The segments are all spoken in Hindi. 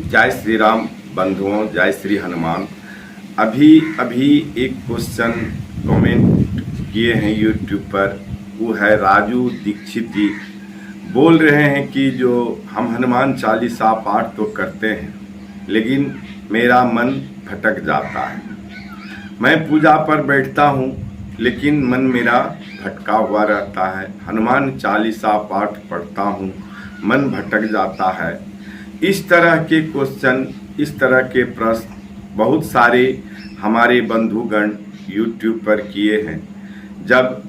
जय श्री राम बंधुओं, जय श्री हनुमान। अभी अभी एक क्वेश्चन कमेंट किए हैं यूट्यूब पर। वो है राजू दीक्षित जी, बोल रहे हैं कि जो हम हनुमान चालीसा पाठ तो करते हैं लेकिन मेरा मन भटक जाता है। मैं पूजा पर बैठता हूँ लेकिन मन मेरा भटका हुआ रहता है। हनुमान चालीसा पाठ पढ़ता हूँ, मन भटक जाता है। इस तरह के क्वेश्चन, इस तरह के प्रश्न बहुत सारे हमारे बंधुगण यूट्यूब पर किए हैं। जब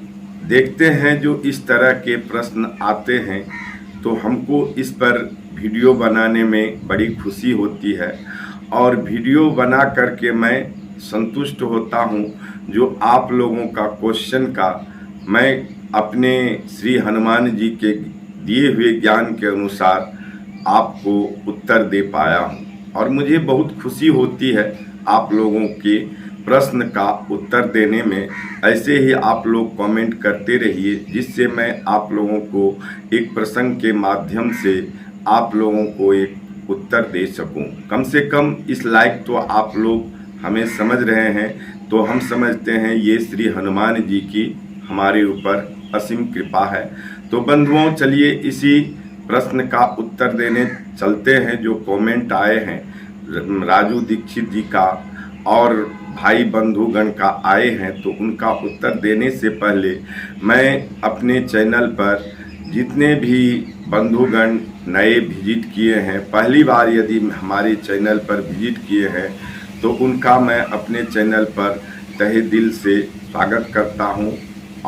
देखते हैं जो इस तरह के प्रश्न आते हैं तो हमको इस पर वीडियो बनाने में बड़ी खुशी होती है और वीडियो बना करके मैं संतुष्ट होता हूँ। जो आप लोगों का क्वेश्चन का मैं अपने श्री हनुमान जी के दिए हुए ज्ञान के अनुसार आपको उत्तर दे पाया हूँ और मुझे बहुत खुशी होती है आप लोगों के प्रश्न का उत्तर देने में। ऐसे ही आप लोग कमेंट करते रहिए जिससे मैं आप लोगों को एक प्रसंग के माध्यम से आप लोगों को एक उत्तर दे सकूं। कम से कम इस लायक तो आप लोग हमें समझ रहे हैं, तो हम समझते हैं ये श्री हनुमान जी की हमारे ऊपर असीम कृपा है। तो बंधुओं, चलिए इसी प्रश्न का उत्तर देने चलते हैं। जो कमेंट आए हैं राजू दीक्षित जी का और भाई बंधुगण का आए हैं, तो उनका उत्तर देने से पहले मैं अपने चैनल पर जितने भी बंधुगण नए विजिट किए हैं, पहली बार यदि हमारे चैनल पर विजिट किए हैं, तो उनका मैं अपने चैनल पर तहे दिल से स्वागत करता हूं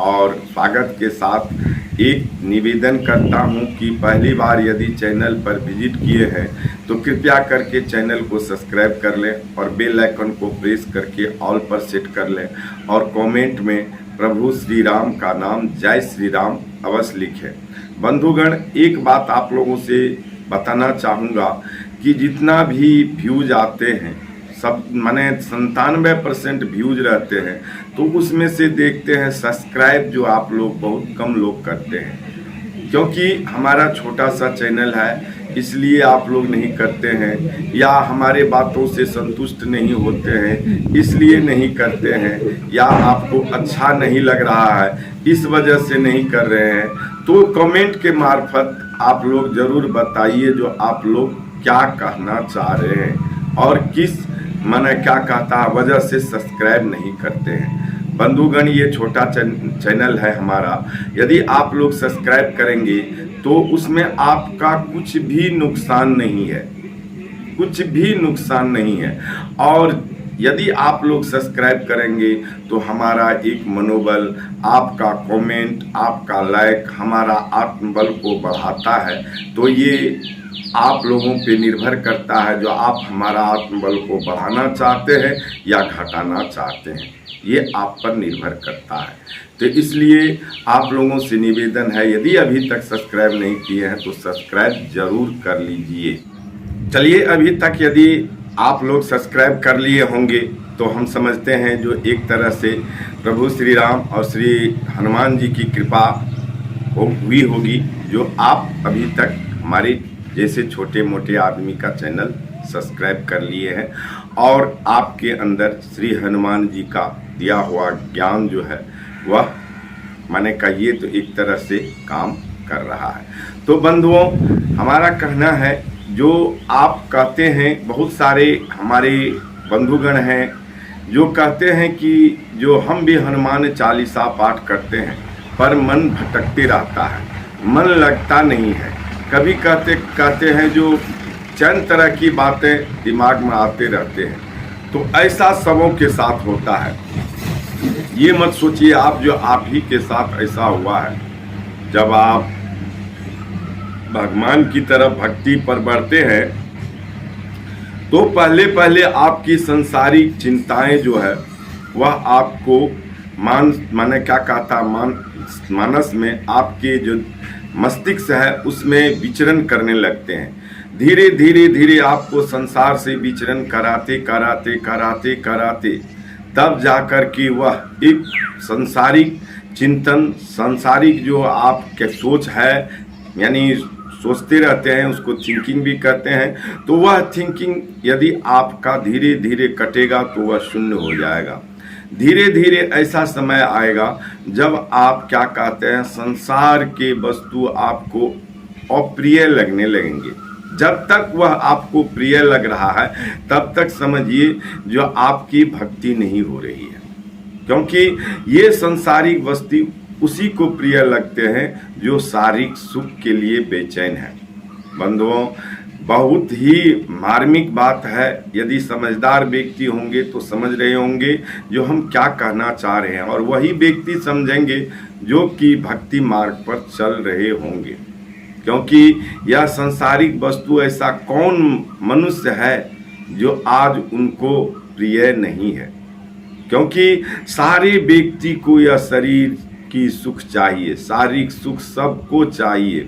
और स्वागत के साथ एक निवेदन करता हूं कि पहली बार यदि चैनल पर विजिट किए हैं तो कृपया करके चैनल को सब्सक्राइब कर लें और बेल आइकन को प्रेस करके ऑल पर सेट कर लें और कमेंट में प्रभु श्री राम का नाम जय श्री राम अवश्य लिखें। बंधुगण, एक बात आप लोगों से बताना चाहूँगा कि जितना भी व्यूज आते हैं, सब माने 97% व्यूज रहते हैं, तो उसमें से देखते हैं सब्सक्राइब जो आप लोग बहुत कम लोग करते हैं। क्योंकि हमारा छोटा सा चैनल है इसलिए आप लोग नहीं करते हैं, या हमारे बातों से संतुष्ट नहीं होते हैं इसलिए नहीं करते हैं, या आपको अच्छा नहीं लग रहा है इस वजह से नहीं कर रहे हैं। तो कमेंट के मार्फत आप लोग ज़रूर बताइए जो आप लोग क्या कहना चाह रहे हैं और किस मैंने क्या कहता वजह से सब्सक्राइब नहीं करते हैं। बंधुगण, ये छोटा चैनल है हमारा, यदि आप लोग सब्सक्राइब करेंगे तो उसमें आपका कुछ भी नुकसान नहीं है, कुछ भी नुकसान नहीं है। और यदि आप लोग सब्सक्राइब करेंगे तो हमारा एक मनोबल, आपका कमेंट, आपका लाइक हमारा आत्मबल को बढ़ाता है। तो ये आप लोगों पे निर्भर करता है जो आप हमारा आत्मबल को बढ़ाना चाहते हैं या घटाना चाहते हैं, ये आप पर निर्भर करता है। तो इसलिए आप लोगों से निवेदन है, यदि अभी तक सब्सक्राइब नहीं किए हैं तो सब्सक्राइब जरूर कर लीजिए। चलिए, अभी तक यदि आप लोग सब्सक्राइब कर लिए होंगे तो हम समझते हैं जो एक तरह से प्रभु श्री राम और श्री हनुमान जी की कृपा हुई होगी, जो आप अभी तक हमारे जैसे छोटे मोटे आदमी का चैनल सब्सक्राइब कर लिए हैं और आपके अंदर श्री हनुमान जी का दिया हुआ ज्ञान जो है वह माने कहिए तो एक तरह से काम कर रहा है। तो बंधुओं, हमारा कहना है जो आप कहते हैं, बहुत सारे हमारे बंधुगण हैं जो कहते हैं कि जो हम भी हनुमान चालीसा पाठ करते हैं पर मन भटकते रहता है, मन लगता नहीं है। कभी कहते हैं जो चंद तरह की बातें दिमाग में आते रहते हैं। तो ऐसा सबों के साथ होता है, ये मत सोचिए आप जो आप ही के साथ ऐसा हुआ है। जब आप भगवान की तरफ भक्ति पर बढ़ते हैं तो पहले पहले आपकी संसारिक चिंताएं जो है वह आपको माने क्या कहता मानस में आपके जो मस्तिष्क है उसमें विचरण करने लगते हैं। धीरे धीरे धीरे आपको संसार से विचरण कराते कराते कराते कराते तब जाकर कि वह एक सांसारिक चिंतन, सांसारिक जो आपके सोच है, यानी सोचते रहते हैं, उसको थिंकिंग भी कहते हैं। तो वह थिंकिंग यदि आपका धीरे धीरे कटेगा तो वह शून्य हो जाएगा। धीरे धीरे ऐसा समय आएगा जब आप क्या कहते हैं, संसार के वस्तु आपको अप्रिय लगने लगेंगे। जब तक वह आपको प्रिय लग रहा है तब तक समझिए जो आपकी भक्ति नहीं हो रही है, क्योंकि ये संसारिक वस्तु उसी को प्रिय लगते हैं जो शारीरिक सुख के लिए बेचैन है। बंधुओं, बहुत ही मार्मिक बात है। यदि समझदार व्यक्ति होंगे तो समझ रहे होंगे जो हम क्या कहना चाह रहे हैं, और वही व्यक्ति समझेंगे जो कि भक्ति मार्ग पर चल रहे होंगे। क्योंकि यह संसारिक वस्तु ऐसा कौन मनुष्य है जो आज उनको प्रिय नहीं है, क्योंकि सारे व्यक्ति को यह शरीर की सुख चाहिए, शारीरिक सुख सबको चाहिए।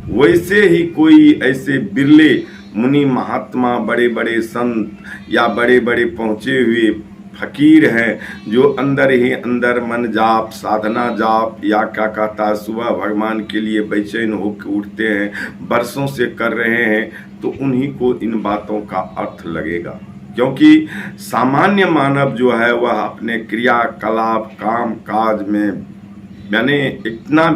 वैसे ही कोई ऐसे बिरले मुनि महात्मा, बड़े बड़े संत या बड़े बड़े पहुँचे हुए फकीर हैं जो अंदर ही अंदर मन जाप, साधना जाप या क्या कहता है सुबह भगवान के लिए बेचैन होकर उठते हैं, बरसों से कर रहे हैं, तो उन्हीं को इन बातों का अर्थ लगेगा। क्योंकि सामान्य मानव जो है वह अपने क्रियाकलाप काम काज में यानी इतना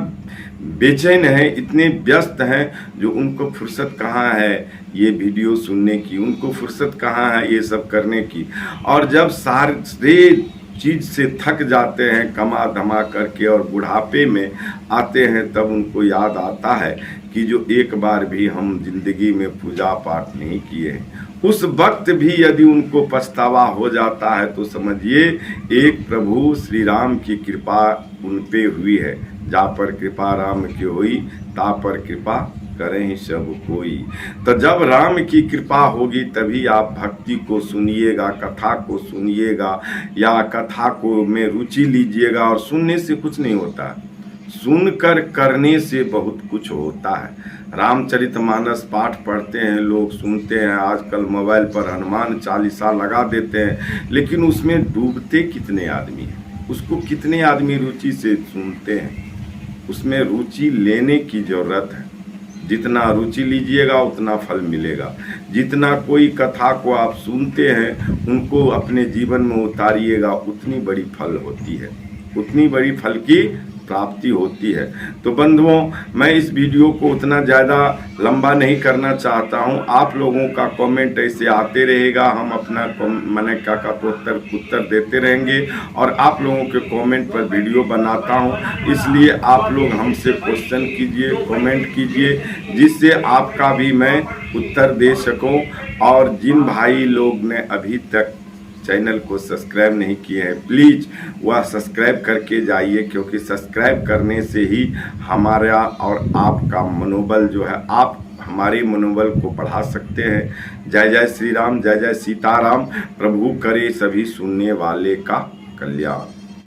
बेचैन है, इतने व्यस्त हैं जो उनको फुर्सत कहाँ है ये वीडियो सुनने की, उनको फुर्सत कहाँ है ये सब करने की। और जब सारे चीज़ से थक जाते हैं कमा धमा करके और बुढ़ापे में आते हैं, तब उनको याद आता है कि जो एक बार भी हम जिंदगी में पूजा पाठ नहीं किए हैं। उस वक्त भी यदि उनको पछतावा हो जाता है तो समझिए एक प्रभु श्री राम की कृपा उन पे हुई है। जा पर कृपा राम की हुई, ता पर कृपा करें सब कोई। तो जब राम की कृपा होगी तभी आप भक्ति को सुनिएगा, कथा को सुनिएगा या कथा को में रुचि लीजिएगा। और सुनने से कुछ नहीं होता, सुनकर करने से बहुत कुछ होता है। रामचरितमानस पाठ पढ़ते हैं लोग, सुनते हैं, आजकल मोबाइल पर हनुमान चालीसा लगा देते हैं, लेकिन उसमें डूबते कितने आदमी हैं, उसको कितने आदमी रुचि से सुनते हैं। उसमें रुचि लेने की ज़रूरत है। जितना रुचि लीजिएगा उतना फल मिलेगा। जितना कोई कथा को आप सुनते हैं उनको अपने जीवन में उतारिएगा, उतनी बड़ी फल होती है, उतनी बड़ी फल की प्राप्ति होती है। तो बंधुओं, मैं इस वीडियो को उतना ज़्यादा लंबा नहीं करना चाहता हूं। आप लोगों का कमेंट ऐसे आते रहेगा, हम अपना मैंने क्या कहता उत्तर देते रहेंगे और आप लोगों के कमेंट पर वीडियो बनाता हूं। इसलिए आप लोग हमसे क्वेश्चन कीजिए, कमेंट कीजिए, जिससे आपका भी मैं उत्तर दे सकूं। और जिन भाई लोग ने अभी तक चैनल को सब्सक्राइब नहीं किए हैं, प्लीज़ वह सब्सक्राइब करके जाइए, क्योंकि सब्सक्राइब करने से ही हमारा और आपका मनोबल जो है, आप हमारे मनोबल को बढ़ा सकते हैं। जय जय श्री राम, जय जय सीताराम। प्रभु करे सभी सुनने वाले का कल्याण।